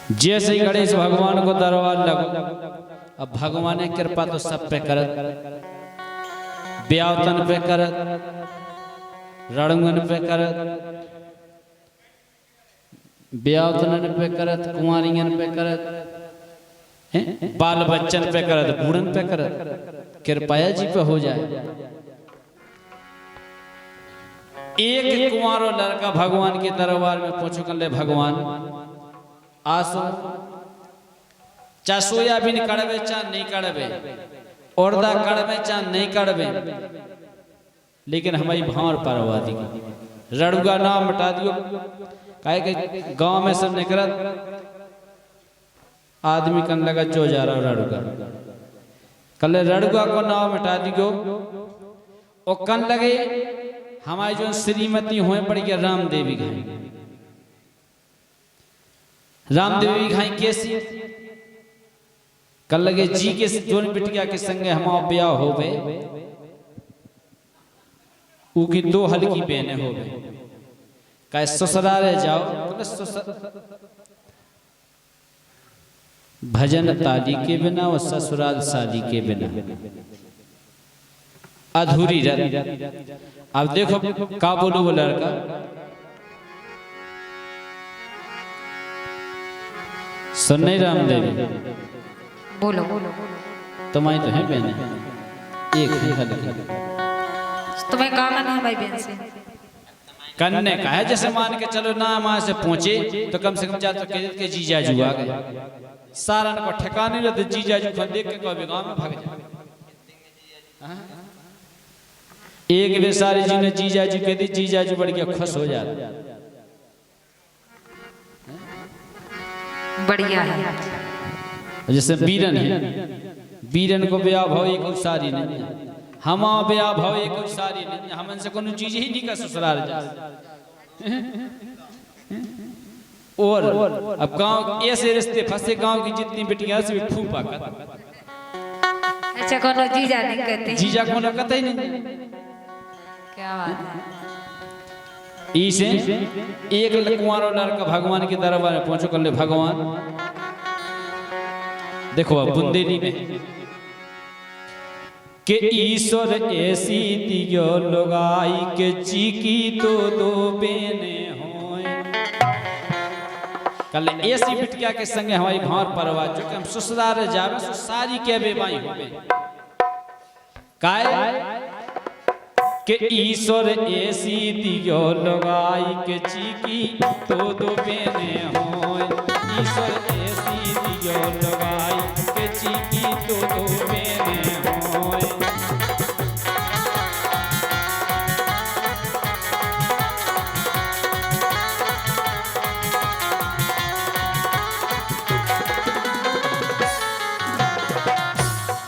जैसे ही गणेश भगवान को दरबार लगो, अब भगवान ने कृपा तो सब पे करत, ब्यावतन पे करत, रणगन पे करत, ब्यावतन पे करत, कुंवारियन पे करत, बाल बच्चन पे करत, बूढ़न पे करत, कृपया जी पे हो जाए। एक कुंवारो लड़का भगवान के दरबार में पूछो कर ले, भगवान आसो चा सोयाबीन कड़वे चा नहीं कड़वे, औरदा कड़वे चा नहीं कड़वे, लेकिन हमारी भावर परवा दी, रड़ुआ नाम मिटा दियो। काहे के गांव में सब निकलत आदमी कन लगा जो जा रहा रड़ुआ, कल रड़ुआ को नाम मिटा दियो। और कन लगे हमारी जो श्रीमती हुए पड़ गया राम देवी घाई, राम देवी घाई कैसी कल लगे जी के जोन बिटिया के संगे हमारा ब्याह हो गए, उनकी दो हल्की बहने हो गए। कहे ससुराल जाओ, भजन ताली के बिना और ससुराल शादी के बिना अधूरी रह। अब देखो का बोलो वो लड़का, सुन नहीं राम देवी बोलो तुम्हारी तो है बहने, एक ही हल्की, तुम्हें काम है भाई बहन से कन्ने का है। जैसे मान के चलो ना वहां से पहुंचे तो कम से कम जाकर के जीजा जू आ गए, सारा को ठिकाने रहते, जीजा जू को देख के कभी गांव में भाग जाए। एक बेसारी जी ने जीजा जी कह दी, जीजा जी बढ़ गया खुश हो जाता, बढ़िया है। जैसे बीरन है, बीरन को ब्याह भाव एक सारी नहीं, हमा ब्याह भाव एक सारी नहीं, हमन से कोनो चीज ही नहीं का ससुराल जा। और अब गांव ऐसे रिश्ते फंसे, गांव की जितनी बेटियां से भी फूफा कर, अच्छा कोनो जीजा नहीं कहते, जीजा कोनो कहते ही नहीं। क्या बात है। इसे एक कुंवारो लड़का भगवान के दरबार में पहुंचो कर ले, भगवान देखो अब बुंदेली में के ईश्वर ऐसी दियो लोगाई के चीकी तो दो बेने होए। कल ऐसी बिटिया के संगे हमारी भावर परवा जो कि हम ससुराल जावे सो सारी के बेबाई होवे। काय के ईश्वर ऐसी दियो लोगाई के चीकी तो दो बेने होए। ईश्वर ऐसी दियो लोगाई के चीकी तो दो बेने होए।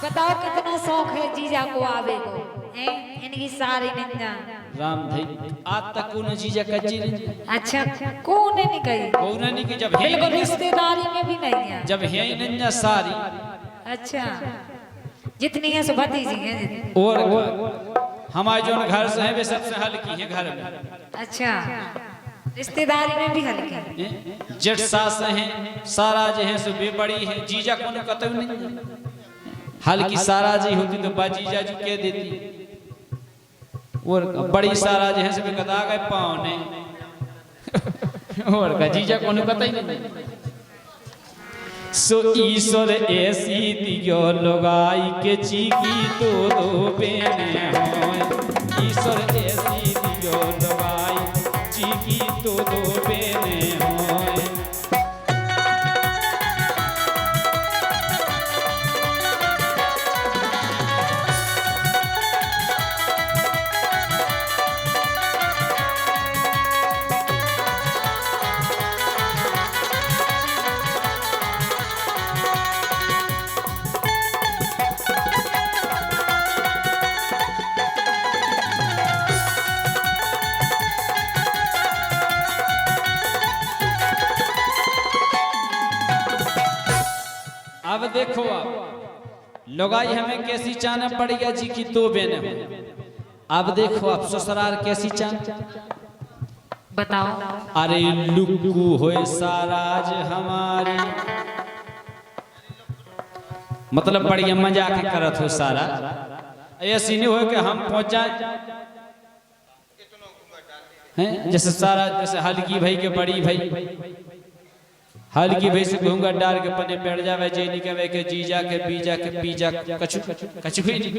बताओ कितना शौक है जीजा को आवे को, हैं इनकी सारी निंदा। राम भाई आज तक कौन जीजा कच्ची नहीं। अच्छा कौन है नहीं कही, कौन नहीं कि जब है बिल्कुल रिश्तेदारी में भी नहीं है, जब है ही नहीं सारी। अच्छा जितनी है सो भतीजी है, और हमारे जो घर से है वे सबसे हल्की है घर में। अच्छा रिश्तेदारी में भी हल्की है। जेठ सास है सारा जो है सो बे बड़ी है, जीजा को कतई नहीं। हल्की सारा जी होती तो बा जीजा जी कह देती, और बड़ी सारा जो है सो कदा गए पाँव ने, और का जीजा को कतई नहीं। सो ईश्वर ऐसी दियो लोगाई के चीकी तो दो बेने होए। ईश्वर ऐसी दियो लोगाई चीकी तो दो बेने होए। अब देखो आप लोगाई हमें कैसी चाने पड़ गया जी की दो बहने। अब देखो आप ससुराल कैसी चान, बताओ। अरे लुक्कू होए साराज हमारी, मतलब बढ़िया मजाक करत हो सारा। ऐसी नहीं हो कि हम पहुंच जाए हैं, जैसे सारा जैसे हल्की भाई के बड़ी भाई, हल्की भाई से घूंघट डाल के पने बैठ जावे, जे निकवे के जीजा के बीजा के पीजा कछु कछु भी नहीं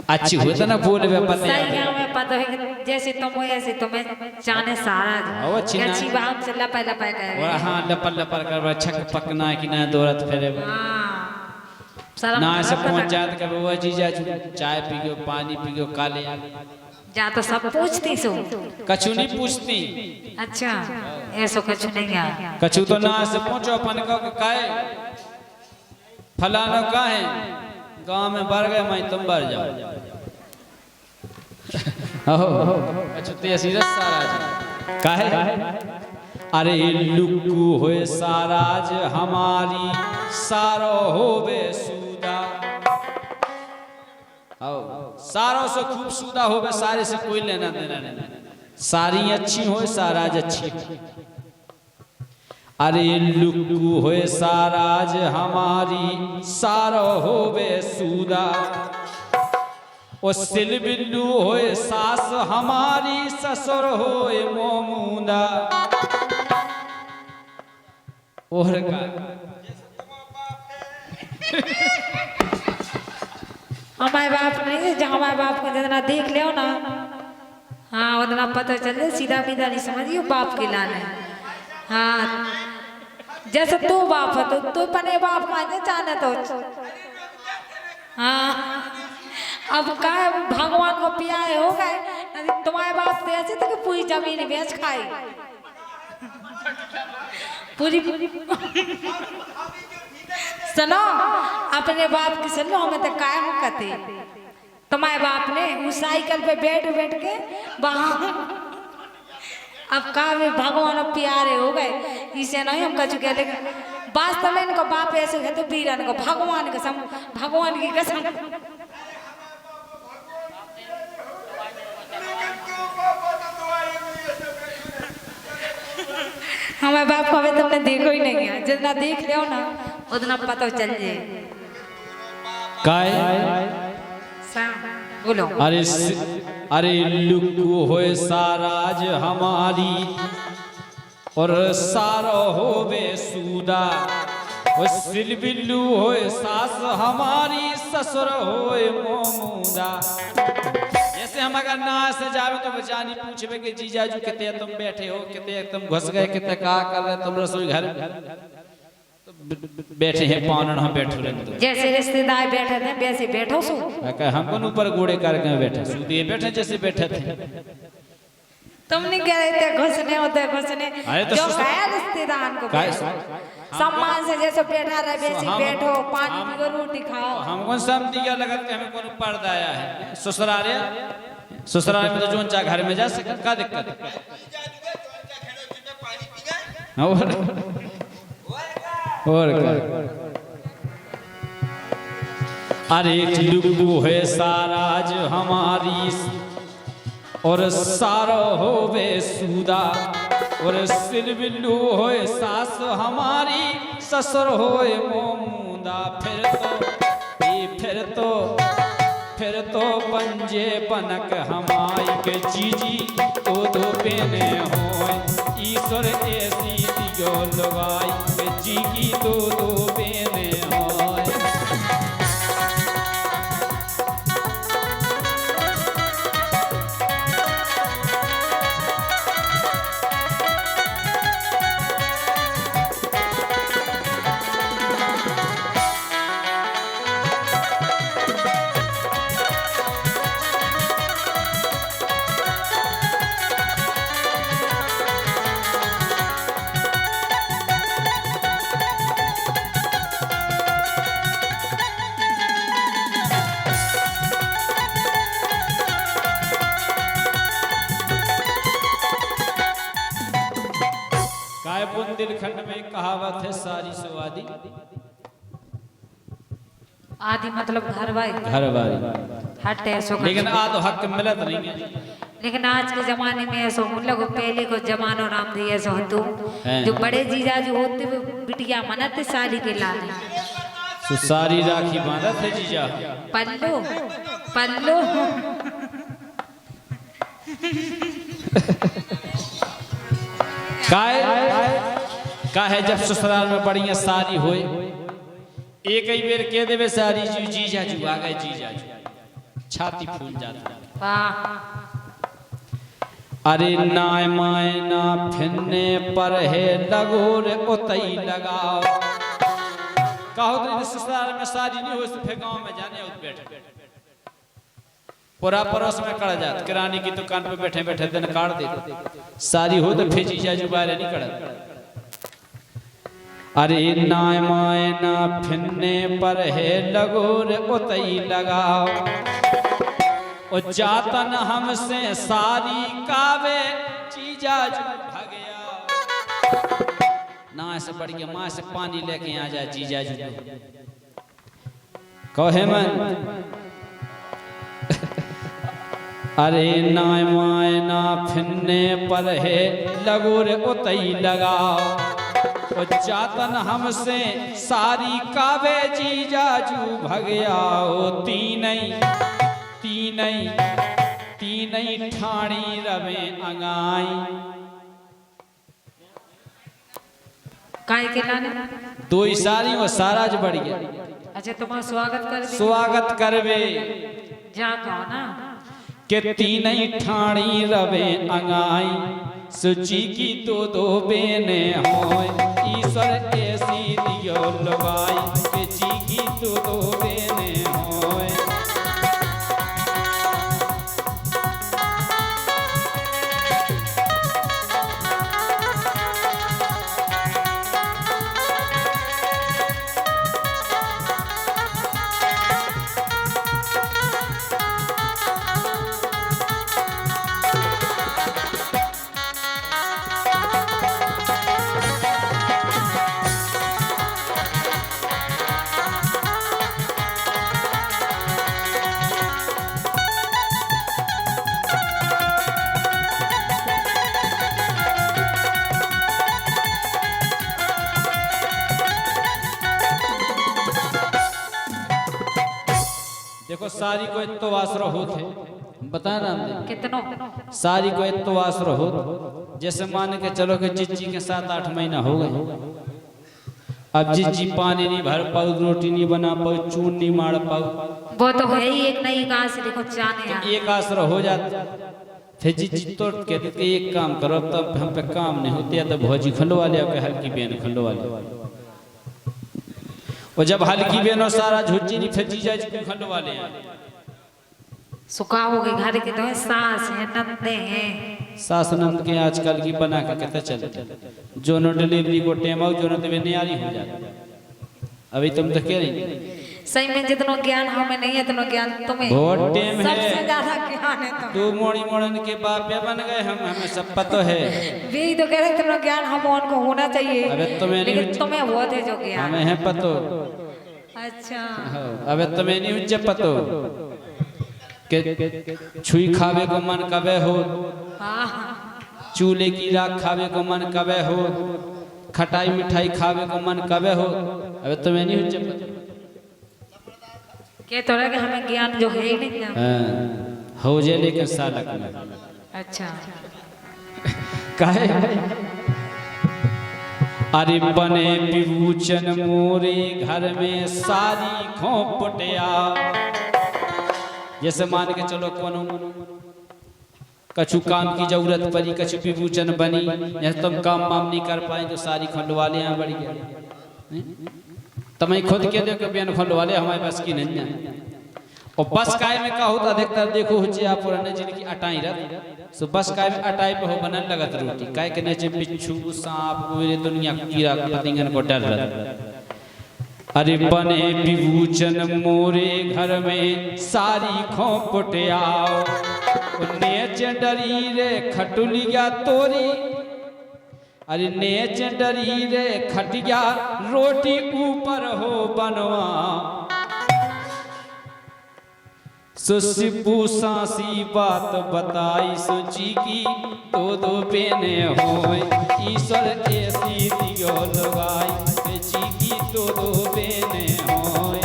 अच्छी होता ना बोल वे पता सही है, हमें पता है कि जैसे तुम हो ऐसे तुम्हें जाने सारा वो अच्छी ना अच्छी बात से लपा लपा कर और हाँ लपल लपल कर छक पकना कि ना दौड़त फिरे ना ऐसे पहुंच जात कर वो जीजा चाय पी गयो पानी पी गयो काले जा तो सब पूछती सो, कछु नहीं पूछती। अच्छा ऐसो कछु नहीं है, कछु तो ना से पहुंचो अपन को काहे फलानो काहे गांव में बढ़ गए मैं तुम बढ़ जाओ हो कछु ते सीरस सारा काहे। अरे लुक्कू होए साराज हमारी सारो होवे सूदा, सारों से खूब सूदा होवे, सारे से कोई लेना देना नहीं, सारी अच्छी हो साराज अच्छी। अरे लुक्कू होए साराज हमारी सारो होवे सूदा, ओ सिल बिल्लू होए सास हमारी ससुर होए मोमूदा। और का हमारे बाप नहीं, जहाँ हमारे बाप को जितना देख लियो ना, हाँ उतना पता चल जाए, सीधा बीधा नहीं समझियो बाप के लाने। हाँ जैसे तू बाप है तो तू पने बाप माने जाने तो। हाँ अब का भगवान को पियाए हो गए, तुम्हारे बाप तो ऐसे थे कि पूरी जमीन बेच खाई पूरी सुनो अपने बाप की सुनो, हमें तो काय हो कहते तुम्हारे बाप ने उस साइकिल पे बैठ बैठ के वहां, अब का भगवान अब प्यारे हो गए, इसे नहीं हम कछु कहते वास्तव में इनको बाप ऐसे कहते बीरन को भगवान कसम, भगवान की कसम। हमारे बाप को अभी तुमने देखो ही नहीं गया, जितना देख लियो ना उतना पता चल जाए। काय बोलो। अरे लुक्कू होए साराज हमारी और सारो होवे सूदा, ओ सिल बिल्लू होए सास हमारी ससुर होए मोमूदा। जैसे हम अगर ना से जावे तो बचानी पूछबे कि जीजाजू कितने तुम बैठे हो, कितने तुम घुस गए, कितने का कर रहे तुम रसोई घर तो बैठे हैं पावन हम बैठे रहे, जैसे रिश्तेदार बैठे थे वैसे बैठो सो। हमको ऊपर गोड़े करके बैठे सूदिए बैठे जैसे बैठे थे। तुम नहीं कह रहे थे घुसने होते घुसने, तो जो गया रिश्तेदार को सम्मान से जैसे बैठा रहे वैसे बैठो, पानी पियो रोटी खाओ। हमको सब दिया लगा के हमें कौन पर्दा आया है ससुराल, ससुराल में तो जोन चा घर में जा सके का दिक्कत और अरे लुक्कू है साराज हमारी और सारो होवे सूदा, और सिल बिल्लू होए सास हमारी ससुर होए मोमूदा। फिर तो पंजे बनक हमाई के जीजी तो दो बेने होए, ईश्वर ऐसी दियो लगाई के जी की दो बेने होए। बुंदेलखंड में कहावत है सारी सुवादी, आदि मतलब घर भाई घर वाली हट ऐसो, लेकिन आधो हक मिलत नहीं है। लेकिन आज के जमाने में ऐसा हम लोग पहले को जमानो नाम दिए ऐसा होतो हैं। जो बड़े जीजा जो होते वो बिटिया मनते साड़ी के लाल सो सारी राखी बांधत है जीजा। पल्लो पल्लो काहे जब ससुराल में बढ़िया सारी होए एक ही बेर कह देवे सारी जीजा जू आ गए जीजा जू छाती फूल जाती। वाह अरे नाय माय ना फिरने पर है लगो रे ओतई लगाओ। कहो तो ससुराल में शादी नहीं हो तो फिर गांव में जाने उस बैठे पूरा पड़ोस में कड़ जात किरानी की दुकान पे बैठे बैठे दिन काट दे सारी हो तो फिर जीजा जू बारे नहीं कड़। अरे नाय माय ना फिरने पर है लगो रे ओतई लगाओ और जातन हमसे सारी कावे जीजा जू भगया। ना से बढ़ के माँ से पानी लेके आ जाए जीजा जू कहे मन। अरे नाय माय ना फिरने पर है लगो रे उतई लगाओ और जातन हमसे सारी कावे जीजा जू भगया। तीनई ठाणी रवे अंगाई काय के लाने दो सारी और सारा ज बढ़ गया। अच्छा तुम्हारा स्वागत कर दे स्वागत करवे जा कहो ना के तीनई ठाणी रवे अंगाई सुची की दो बेने होय ईश्वर ऐसी दियो लगाई के जी की दो बेने होय। देखो सारी को इतो आसरो होते बता ना कितनो सारी को इतो आसरो हो जैसे मान के चलो कि जिज्जी के 7-8 महीना हो गए। अब जिज्जी पानी नहीं भर पाऊ रोटी नहीं बना पाऊ चून नहीं मार पाऊ वो तो है ही एक नई कहां से देखो जाने यार एक आसरो हो जाता फिर जिज्जी तो कहते थे एक काम करो तब हम पे काम नहीं होते तो भौजी खंडवा ले के हल्की बेन खंडवा ले और जब हल्की बेनो सारा झुज्जी नहीं फिर जीजा जी को खंडवा ले सुखाओगे घर के तो सास है नंदे हैं सास नंद के आजकल की बना के कहते चले जो नो डिलीवरी को टेम आउ जो नो तबे नियारी हो जाती। अभी तुम तो कह रही सही में जितना ज्ञान हमें नहीं है उतना ज्ञान तुम्हें बहुत टेम है सबसे ज्यादा ज्ञान है तो तू मोड़ी मोड़न के बाप या बन गए हम हमें सब पता है। भी तो कह रहे इतना ज्ञान हम उनको होना चाहिए अबे तुम्हें नहीं लेकिन तुम्हें बहुत है जो ज्ञान हमें है पतो। अच्छा अबे तुम्हें नहीं हुज्जे पतो के छुई खावे को मन कबे हो हाँ चूल्हे की राख खावे को मन कबे हो खटाई मिठाई खावे को मन कबे हो। अबे तुम्हें नहीं हुज्जे पतो के तो कि हमें ज्ञान जो है ही नहीं ना हो जे लेकिन सालक में अच्छा काहे अरे बने विभूचन मोरे घर में सारी खोपटिया जैसे मान के चलो कोनो कछु काम की जरूरत पड़ी कछु विभूचन बनी जैसे तुम काम वाम नहीं कर पाए तो सारी खंडवा ले यहाँ बढ़ गया तुम्हें खुद के देखो बेन खंडवा ले हमारे पास की नहीं है। और बस काय में का होता अधिकतर देखो हुचे आप पुराने जिनकी अटाई रत सो बस काय में अटाई पे हो बनन लगत रोटी काय के नीचे बिच्छू सांप पूरे दुनिया कीड़ा पतिंगन को डर रहा। अरे बने विभूचन मोरे घर में सारी खोपटिया नेच डरी रे खटुलिया तोरी अरे नेच डरी रे खटिया रोटी ऊपर हो बनवा सुसिपू सासी बात बताई सोची की दो बेने होय ईश्वर ऐसी दियो लगाई जी की दो बेने होय।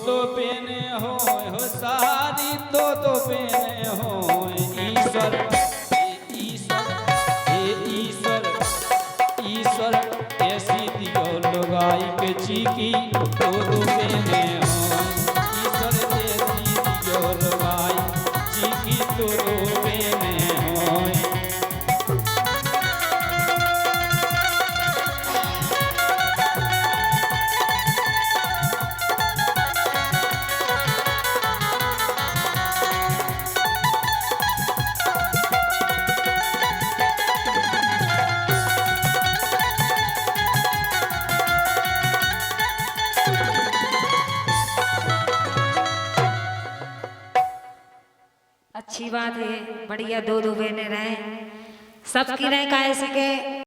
दो बेने होय हो सारी दो बेने होय ईश्वर ईश्वर ऐसी दियो लगाई के जी की दो बेने होय ईश्वर ऐसी दियो लगाई जी की दो बेने होय। अच्छी बात है, बढ़िया दो बहने रहे, सबकी रहे का ऐसे के